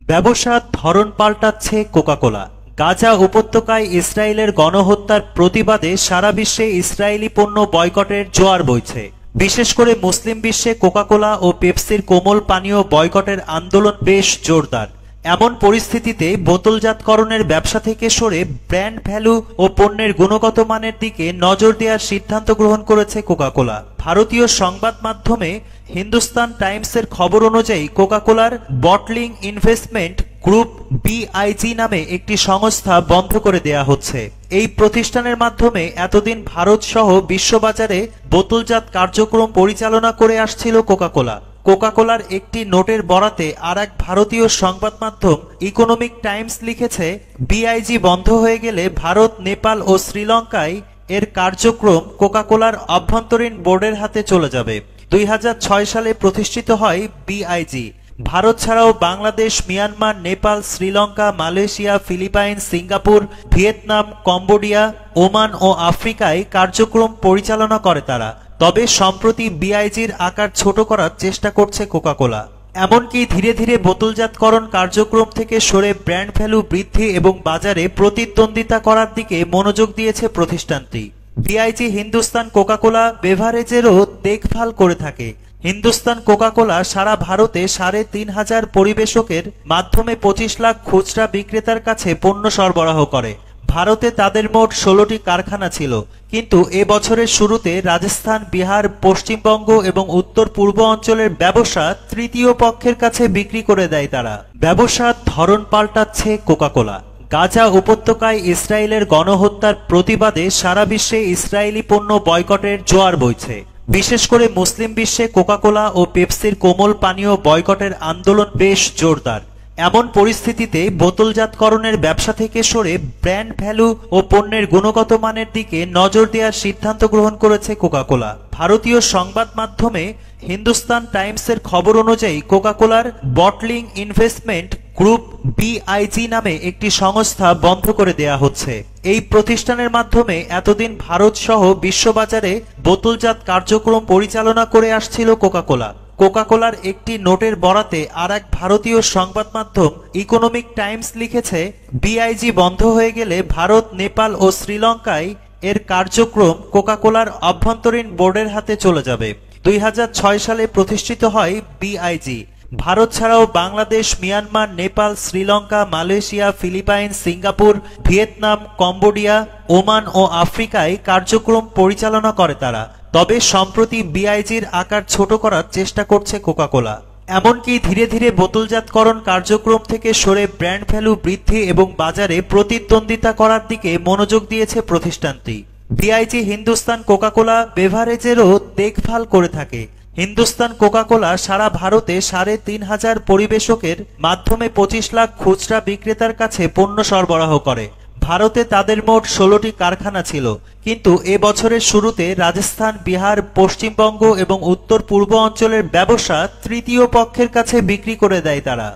ব্যবসার ধরন পাল্টাচ্ছে কোকাকোলা। গাজা উপত্যকায় ইসরায়েলের গণহত্যার প্রতিবাদে সারা বিশ্বে ইসরায়েলি পণ্য বয়কটের জোয়ার বইছে। বিশেষ করে মুসলিম বিশ্বে কোকাকোলা ও পেপসির কোমল পানীয় বয়কটের আন্দোলন বেশ জোরদার। এমন পরিস্থিতিতে বোতলজাতকরণের ব্যবসা থেকে সরে ব্র্যান্ড ভ্যালু ও পণ্যের গুণগত মানের দিকে নজর দেওয়ার সিদ্ধান্ত গ্রহণ করেছে কোকাকোলা। ভারতীয় সংবাদ মাধ্যমে হিন্দুস্তান টাইমসের খবর অনুযায়ী কোকাকোলার বটলিং ইনভেস্টমেন্ট গ্রুপ বিআইজি নামে একটি সংস্থা বন্ধ করে দেয়া হচ্ছে। এই প্রতিষ্ঠানের মাধ্যমে এতদিন ভারত সহ বিশ্ববাজারে বোতলজাত কার্যক্রম পরিচালনা করে আসছিল কোকাকোলা। কোকাকোলার একটি নোটের বরাতে আরেক ভারতীয় সংবাদ মাধ্যম ইকোনমিক টাইমস লিখেছে, বিআইজি বন্ধ হয়ে গেলে ভারত, নেপাল ও শ্রীলঙ্কায় এর কার্যক্রম কোকাকোলার অভ্যন্তরীণ বোর্ডের হাতে চলে যাবে। 2006 সালে প্রতিষ্ঠিত হয় বিআইজি। ভারত ছাড়াও Bangladesh, Myanmar, Nepal, Sri Lanka, Malaysia, Philippines, Singapore, Vietnam, Cambodia, Oman ও আফ্রিকায় কার্যক্রম পরিচালনা করে তারা। তবে সম্প্রতি বিআইজির আকার ছোট করার চেষ্টা করছে কোকাকোলা। এমনকি ধীরে ধীরে বোতলজাতকরণ কার্যক্রম থেকে সরে ব্র্যান্ড ভ্যালু বৃদ্ধি এবং বাজারে প্রতিদ্বন্দ্বিতা করার দিকে মনোযোগ দিয়েছে প্রতিষ্ঠানটি। বিআইজি হিন্দুস্তান কোকাকোলা বেভারেজেরও দেখভাল করে থাকে। হিন্দুস্তান কোকাকোলা সারা ভারতে ৩,৫০০ পরিবেশকের মাধ্যমে ২৫ লাখ খুচরা বিক্রেতার কাছে পণ্য সরবরাহ করে। ভারতে তাদের মোট ১৬টি কারখানা ছিল, কিন্তু এ বছরের শুরুতে রাজস্থান, বিহার, পশ্চিমবঙ্গ এবং উত্তর পূর্ব অঞ্চলের ব্যবসা তৃতীয় পক্ষের কাছে বিক্রি করে দেয় তারা। ব্যবসার ধরন পাল্টাচ্ছে কোকাকোলা। গাজা উপত্যকায় ইসরায়েলের গণহত্যার প্রতিবাদে সারা বিশ্বে ইসরায়েলি পণ্য বয়কটের জোয়ার বইছে। বিশেষ করে মুসলিম বিশ্বে কোকাকোলা ও পেপসির কোমল পানীয় বয়কটের আন্দোলন বেশ জোরদার। এমন পরিস্থিতিতে বোতলজাতকরণের ব্যবসা থেকে সরে ব্র্যান্ড ভ্যালু ও পণ্যের গুণগত মানের দিকে নজর দেওয়ার সিদ্ধান্ত গ্রহণ করেছে কোকাকোলা। ভারতীয় সংবাদ মাধ্যমে হিন্দুস্তান টাইমসের খবর অনুযায়ী কোকাকোলার বটলিং ইনভেস্টমেন্ট গ্রুপ বিআইজি নামে একটি সংস্থা বন্ধ করে দেয়া হচ্ছে। এই প্রতিষ্ঠানের মাধ্যমে এতদিন ভারত সহ বিশ্ববাজারে বোতলজাত কার্যক্রম পরিচালনা করে আসছিল কোকাকোলা। কোকাকোলার একটি নোটের বরাতে আরেক ভারতীয় সংবাদ মাধ্যম ইকোনমিক টাইমস লিখেছে, বিআইজি বন্ধ হয়ে গেলে ভারত, নেপাল ও শ্রীলঙ্কায় এর কার্যক্রম কোকাকোলার অভ্যন্তরীণ বোর্ডের হাতে চলে যাবে। 2006 সালে প্রতিষ্ঠিত হয় বিআইজি। ভারত ছাড়াও Bangladesh, Myanmar, Nepal, Sri Lanka, Malaysia, Philippines, Singapore, Vietnam, Cambodia, Oman ও আফ্রিকায় কার্যক্রম পরিচালনা করে তারা। তবে সম্প্রতি বিআইজির আকার ছোট করার চেষ্টা করছে কোকাকোলা। এমনকি ধীরে ধীরে বোতলজাতকরণ কার্যক্রম থেকে সরে ব্র্যান্ড ভ্যালু বৃদ্ধি এবং বাজারে প্রতিদ্বন্দ্বিতা করার দিকে মনোযোগ দিয়েছে প্রতিষ্ঠানটি। বিআইজি হিন্দুস্তান কোকাকোলা বেভারেজেরও দেখভাল করে থাকে। হিন্দুস্তান কোকাকোলা সারা ভারতে ৩,৫০০ পরিবেশকের মাধ্যমে ২৫ লাখ খুচরা বিক্রেতার কাছে পণ্য সরবরাহ করে। ভারতে তাদের মোট ১৬টি কারখানা ছিল, কিন্তু এ বছরের শুরুতে রাজস্থান, বিহার, পশ্চিমবঙ্গ এবং উত্তর পূর্ব অঞ্চলের ব্যবসা তৃতীয় পক্ষের কাছে বিক্রি করে দেয় তারা।